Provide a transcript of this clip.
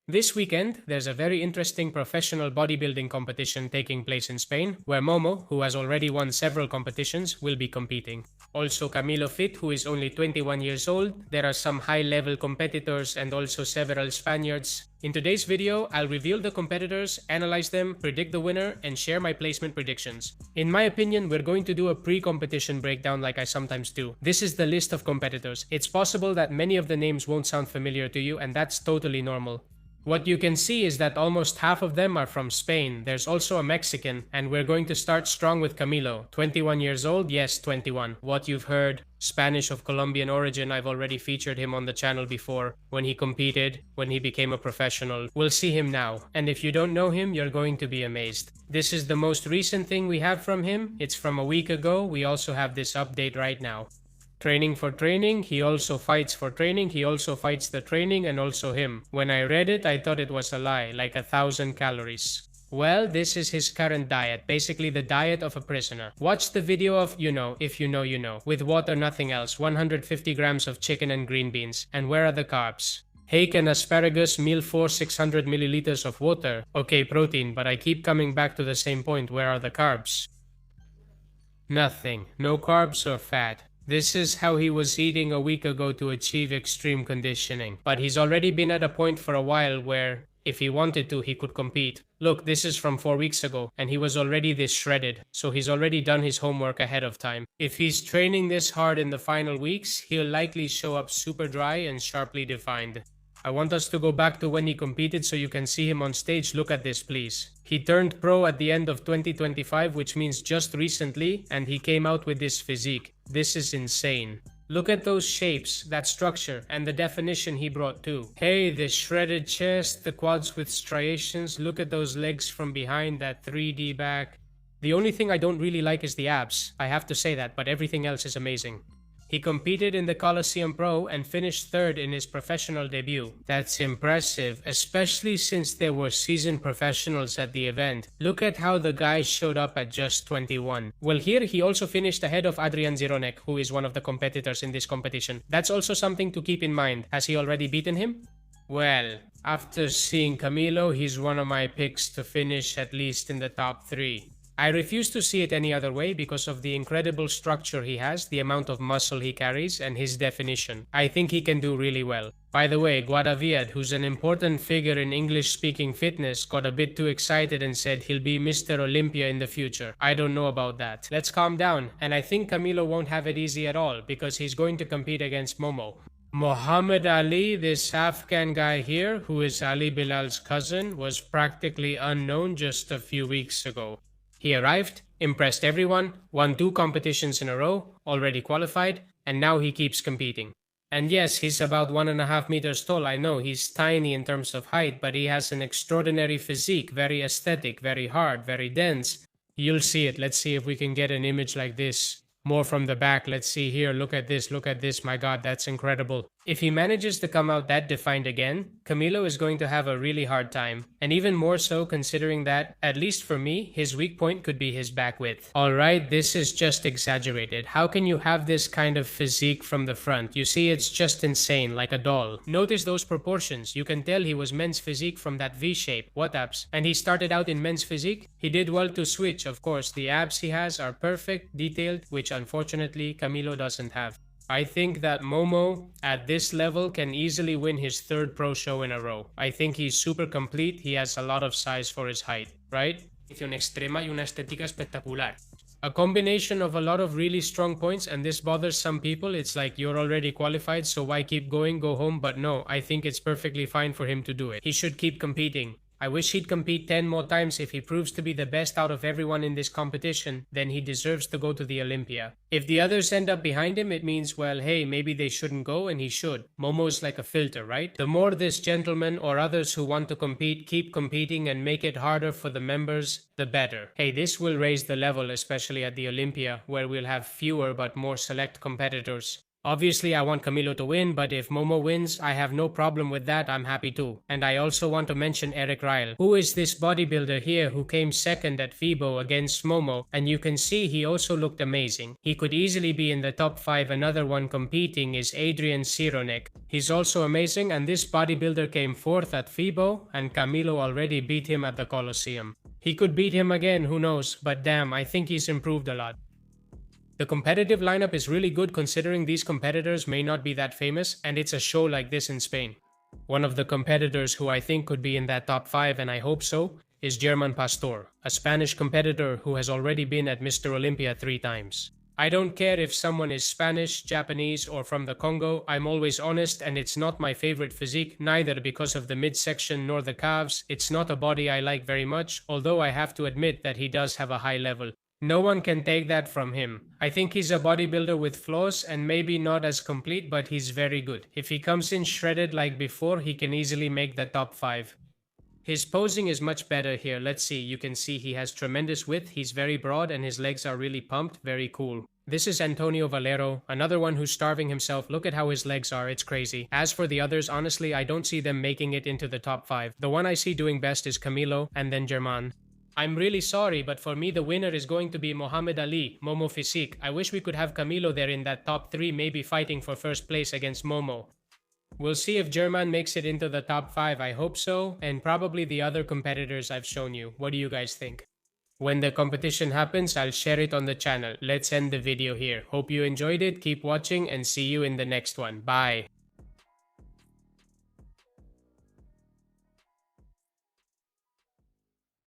This weekend, there's a very interesting professional bodybuilding competition taking place in Spain, where Momo, who has already won several competitions, will be competing. Also Camilo Fit, who is only 21 years old. There are some high-level competitors and also several Spaniards. In today's video, I'll reveal the competitors, analyze them, predict the winner, and share my placement predictions. In my opinion, we're going to do a pre-competition breakdown like I sometimes do. This is the list of competitors. It's possible that many of the names won't sound familiar to you, and that's totally normal. What you can see is that almost half of them are from Spain. There's also a Mexican, and we're going to start strong with Camilo. 21 years old, yes, 21. What you've heard, Spanish of Colombian origin, I've already featured him on the channel before. When he competed, when he became a professional. We'll see him now, and if you don't know him, you're going to be amazed. This is the most recent thing we have from him. It's from a week ago. We also have this update right now. Training for training, he also fights for training, he also fights the training and also him. When I read it, I thought it was a lie, like 1,000 calories. Well, this is his current diet, basically the diet of a prisoner. Watch the video of, if you know, you know. With water, nothing else, 150 grams of chicken and green beans. And where are the carbs? Hake and asparagus, meal 4, 600 milliliters of water. Okay, protein, but I keep coming back to the same point, where are the carbs? Nothing, no carbs or fat. This is how he was eating a week ago to achieve extreme conditioning. But he's already been at a point for a while where, if he wanted to, he could compete. Look, this is from 4 weeks ago, and he was already this shredded, so he's already done his homework ahead of time. If he's training this hard in the final weeks, he'll likely show up super dry and sharply defined. I want us to go back to when he competed so you can see him on stage. Look at this, please. He turned pro at the end of 2025, which means just recently, and he came out with this physique. This is insane. Look at those shapes, that structure, and the definition he brought too. Hey, the shredded chest, the quads with striations, look at those legs from behind, that 3D back. The only thing I don't really like is the abs. I have to say that, but everything else is amazing. He competed in the Coliseum Pro and finished third in his professional debut. That's impressive, especially since there were seasoned professionals at the event. Look at how the guy showed up at just 21. Well, here he also finished ahead of Adrian Zironek, who is one of the competitors in this competition. That's also something to keep in mind. Has he already beaten him? Well, after seeing Camilo, he's one of my picks to finish at least in the top 3. I refuse to see it any other way because of the incredible structure he has, the amount of muscle he carries, and his definition. I think he can do really well. By the way, Guadaviad, who's an important figure in English-speaking fitness, got a bit too excited and said he'll be Mr. Olympia in the future. I don't know about that. Let's calm down, and I think Camilo won't have it easy at all because he's going to compete against Momo. Mohamed Ali, this Afghan guy here, who is Ali Bilal's cousin, was practically unknown just a few weeks ago. He arrived, impressed everyone, won 2 competitions in a row, already qualified, and now he keeps competing. And yes, he's about 1.5 meters tall. I know he's tiny in terms of height, but he has an extraordinary physique, very aesthetic, very hard, very dense. You'll see it. Let's see if we can get an image like this. More from the back. Let's see here. Look at this. Look at this. My God, that's incredible. If he manages to come out that defined again, Camilo is going to have a really hard time. And even more so considering that, at least for me, his weak point could be his back width. Alright, this is just exaggerated. How can you have this kind of physique from the front? You see, it's just insane, like a doll. Notice those proportions. You can tell he was men's physique from that V shape. What abs? And he started out in men's physique. He did well to switch, of course. The abs he has are perfect, detailed, which unfortunately Camilo doesn't have. I think that Momo, at this level, can easily win his 3rd pro show in a row. I think he's super complete, he has a lot of size for his height, right? Extrema y una estética espectacular. A combination of a lot of really strong points, and this bothers some people. It's like, you're already qualified, so why keep going, go home? But no, I think it's perfectly fine for him to do it. He should keep competing. I wish he'd compete 10 more times. If he proves to be the best out of everyone in this competition, then he deserves to go to the Olympia. If the others end up behind him, it means, well, hey, maybe they shouldn't go and he should. Momo's like a filter, right? The more this gentleman or others who want to compete keep competing and make it harder for the members, the better. Hey, this will raise the level, especially at the Olympia, where we'll have fewer but more select competitors. Obviously, I want Camilo to win, but if Momo wins, I have no problem with that, I'm happy too. And I also want to mention Eric Ryle, who is this bodybuilder here who came second at FIBO against Momo, and you can see he also looked amazing. He could easily be in the top 5. Another one competing is Adrian Sironek. He's also amazing, and this bodybuilder came 4th at FIBO, and Camilo already beat him at the Colosseum. He could beat him again, who knows, but damn, I think he's improved a lot. The competitive lineup is really good considering these competitors may not be that famous, and it's a show like this in Spain. One of the competitors who I think could be in that top 5, and I hope so, is Germán Pastor, a Spanish competitor who has already been at Mr. Olympia 3 times. I don't care if someone is Spanish, Japanese, or from the Congo, I'm always honest, and it's not my favorite physique, neither because of the midsection nor the calves. It's not a body I like very much, although I have to admit that he does have a high level. No one can take that from him. I think he's a bodybuilder with flaws and maybe not as complete, but he's very good. If he comes in shredded like before, he can easily make the top 5. His posing is much better here. Let's see, you can see he has tremendous width, he's very broad and his legs are really pumped, very cool. This is Antonio Valero, another one who's starving himself. Look at how his legs are, it's crazy. As for the others, honestly, I don't see them making it into the top 5. The one I see doing best is Camilo and then Germán. I'm really sorry, but for me the winner is going to be Mohamed Ali, Momo Physique. I wish we could have Camilo there in that top 3, maybe fighting for first place against Momo. We'll see if Germán makes it into the top 5, I hope so, and probably the other competitors I've shown you. What do you guys think? When the competition happens, I'll share it on the channel. Let's end the video here. Hope you enjoyed it, keep watching, and see you in the next one. Bye!